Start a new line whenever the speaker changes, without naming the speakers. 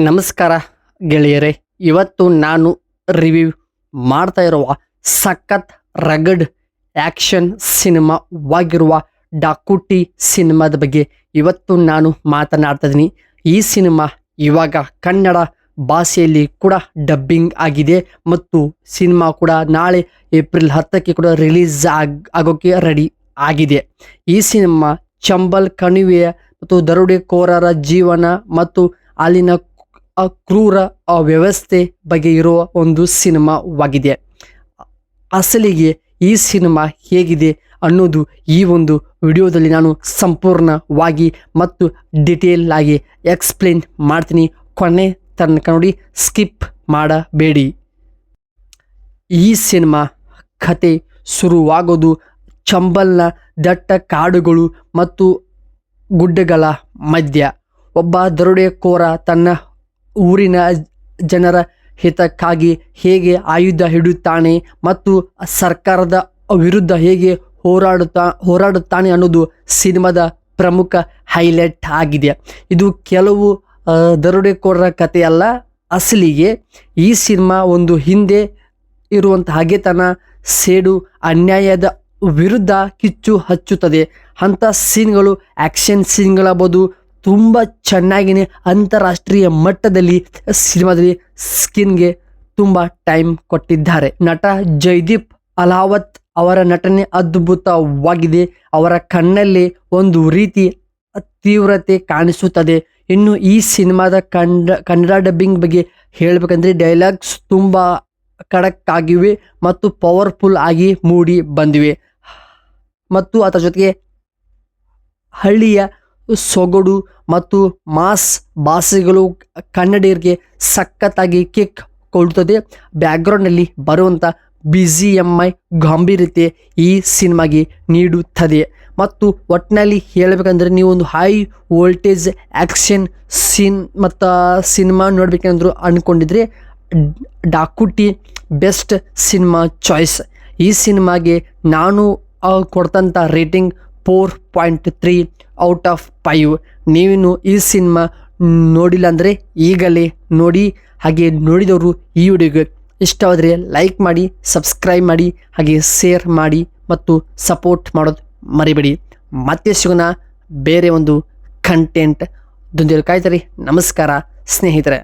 ನಮಸ್ಕಾರ ಗೆಳೆಯರೇ. ಇವತ್ತು ನಾನು ರಿವ್ಯೂ ಮಾಡ್ತಾ ಇರುವ ಸಖತ್ ರಗಡ್ ಆ್ಯಕ್ಷನ್ ಸಿನಿಮಾವಾಗಿರುವ ಡಾಕುಟಿ ಸಿನಿಮಾದ ಬಗ್ಗೆ ಇವತ್ತು ನಾನು ಮಾತನಾಡ್ತಾ ಇದ್ದೀನಿ. ಈ ಸಿನಿಮಾ ಇವಾಗ ಕನ್ನಡ ಭಾಷೆಯಲ್ಲಿ ಕೂಡ ಡಬ್ಬಿಂಗ್ ಆಗಿದೆ ಮತ್ತು ಸಿನಿಮಾ ಕೂಡ ನಾಳೆ ಏಪ್ರಿಲ್ 10ಕ್ಕೆ ಕೂಡ ರಿಲೀಸ್ ಆಗೋಕ್ಕೆ ರೆಡಿ ಆಗಿದೆ. ಈ ಸಿನಿಮಾ ಚಂಬಲ್ ಕಣಿವೆಯ ಮತ್ತು ದರೋಡೆಕೋರರ ಜೀವನ ಮತ್ತು ಅಲ್ಲಿನ ಕ್ರೂರ ವ್ಯವಸ್ಥೆ ಬಗ್ಗೆ ಇರುವ ಒಂದು ಸಿನಿಮಾವಾಗಿದೆ. ಅಸಲಿಗೆ ಈ ಸಿನಿಮಾ ಹೇಗಿದೆ ಅನ್ನೋದು ಈ ಒಂದು ವಿಡಿಯೋದಲ್ಲಿ ನಾನು ಸಂಪೂರ್ಣವಾಗಿ ಮತ್ತು ಡಿಟೇಲ್ ಆಗಿ ಎಕ್ಸ್ಪ್ಲೇನ್ ಮಾಡ್ತೀನಿ. ಕೊನೆ ತನಕ ನೋಡಿ, ಸ್ಕಿಪ್ ಮಾಡಬೇಡಿ. ಈ ಸಿನಿಮಾ ಕತೆ ಶುರುವಾಗೋದು ಚಂಬಲ್ನ ದಟ್ಟ ಕಾಡುಗಳು ಮತ್ತು ಗುಡ್ಡಗಳ ಮಧ್ಯ. ಒಬ್ಬ ದರೋಡೆಕೋರ ತನ್ನ ಊರಿನ ಜನರ ಹಿತಕ್ಕಾಗಿ ಹೇಗೆ ಆಯುಧ ಹಿಡಿಯುತ್ತಾನೆ ಮತ್ತು ಸರ್ಕಾರದ ವಿರುದ್ಧ ಹೇಗೆ ಹೋರಾಡುತ್ತಾನೆ ಅನ್ನೋದು ಸಿನಿಮಾದ ಪ್ರಮುಖ ಹೈಲೈಟ್ ಆಗಿದೆ. ಇದು ಕೆಲವು ದರೋಡೆಕೋರರ ಕಥೆಯಲ್ಲ. ಅಸಲಿಗೆ ಈ ಸಿನಿಮಾ ಒಂದು ಹಿಂದೆ ಇರುವಂಥ ಹಗೆತನ, ಸೇಡು, ಅನ್ಯಾಯದ ವಿರುದ್ಧ ಕಿಚ್ಚು ಹಚ್ಚುತ್ತದೆ. ಅಂಥ ಸೀನ್ಗಳು, ಆ್ಯಕ್ಷನ್ ಸೀನ್ಗಳಾಗ್ಬೋದು, ತುಂಬ ಚೆನ್ನಾಗಿಯೇ ಅಂತಾರಾಷ್ಟ್ರೀಯ ಮಟ್ಟದಲ್ಲಿ ಸಿನಿಮಾದಲ್ಲಿ ಸ್ಕಿನ್ಗೆ ತುಂಬ ಟೈಮ್ ಕೊಟ್ಟಿದ್ದಾರೆ. ನಟ ಜೈದೀಪ್ ಅಲಾವತ್ ಅವರ ನಟನೆ ಅದ್ಭುತವಾಗಿದೆ. ಅವರ ಕಣ್ಣಲ್ಲಿ ಒಂದು ರೀತಿ ತೀವ್ರತೆ ಕಾಣಿಸುತ್ತದೆ. ಇನ್ನು ಈ ಸಿನಿಮಾದ ಕನ್ನಡ ಡಬ್ಬಿಂಗ್ ಬಗ್ಗೆ ಹೇಳಬೇಕಂದ್ರೆ ಡೈಲಾಗ್ಸ್ ತುಂಬ ಖಡಕ್ ಆಗಿವೆ ಮತ್ತು ಪವರ್ಫುಲ್ ಆಗಿ ಮೂಡಿ ಬಂದಿವೆ ಮತ್ತು ಅದರ ಜೊತೆಗೆ ಹಳ್ಳಿಯ ಸೊಗಡು ಮತ್ತು ಮಾಸ್ ಭಾಷೆಗಳು ಕನ್ನಡಿಗರಿಗೆ ಸಖತ್ತಾಗಿ ಕಿಕ್ ಕೊಡುತ್ತದೆ. ಬ್ಯಾಕ್ಗ್ರೌಂಡ್ನಲ್ಲಿ ಬರುವಂಥ BGMI ಗಾಂಭೀರ್ಯತೆ ಈ ಸಿನಿಮಾಗೆ ನೀಡುತ್ತದೆ. ಮತ್ತು ಒಟ್ಟಿನಲ್ಲಿ ಹೇಳಬೇಕಂದ್ರೆ ನೀವು ಒಂದು ಹೈ ವೋಲ್ಟೇಜ್ ಆ್ಯಕ್ಷನ್ ಸೀನ್ ಮತ್ತು ಸಿನಿಮಾ ನೋಡ್ಬೇಕಂದ್ರು ಅಂದ್ಕೊಂಡಿದ್ರೆ ಡಾಕುಟಿ ಬೆಸ್ಟ್ ಸಿನಿಮಾ ಚಾಯ್ಸ್. ಈ ಸಿನಿಮಾಗೆ ನಾನು ಕೊಡ್ತಂಥ ರೇಟಿಂಗ್ 4.3 ಔಟ್ ಆಫ್ 5. ನೀವಿನ್ನು ಈ ಸಿನಿಮಾ ನೋಡಿಲ್ಲ ಅಂದರೆ ಈಗಲೇ ನೋಡಿ. ಹಾಗೆ ನೋಡಿದವರು ಈ ವಿಡಿಯೋಗೆ ಇಷ್ಟವಾದರೆ ಲೈಕ್ ಮಾಡಿ, ಸಬ್ಸ್ಕ್ರೈಬ್ ಮಾಡಿ, ಹಾಗೆ ಶೇರ್ ಮಾಡಿ ಮತ್ತು ಸಪೋರ್ಟ್ ಮಾಡೋದು ಮರಿಬೇಡಿ. ಮತ್ತೆ ಸಿಗೋಣ ಬೇರೆ ಒಂದು ಕಂಟೆಂಟ್ ದೊಂದಿಗೆ. ಕಾಯ್ತಾರೆ. ನಮಸ್ಕಾರ ಸ್ನೇಹಿತರೆ.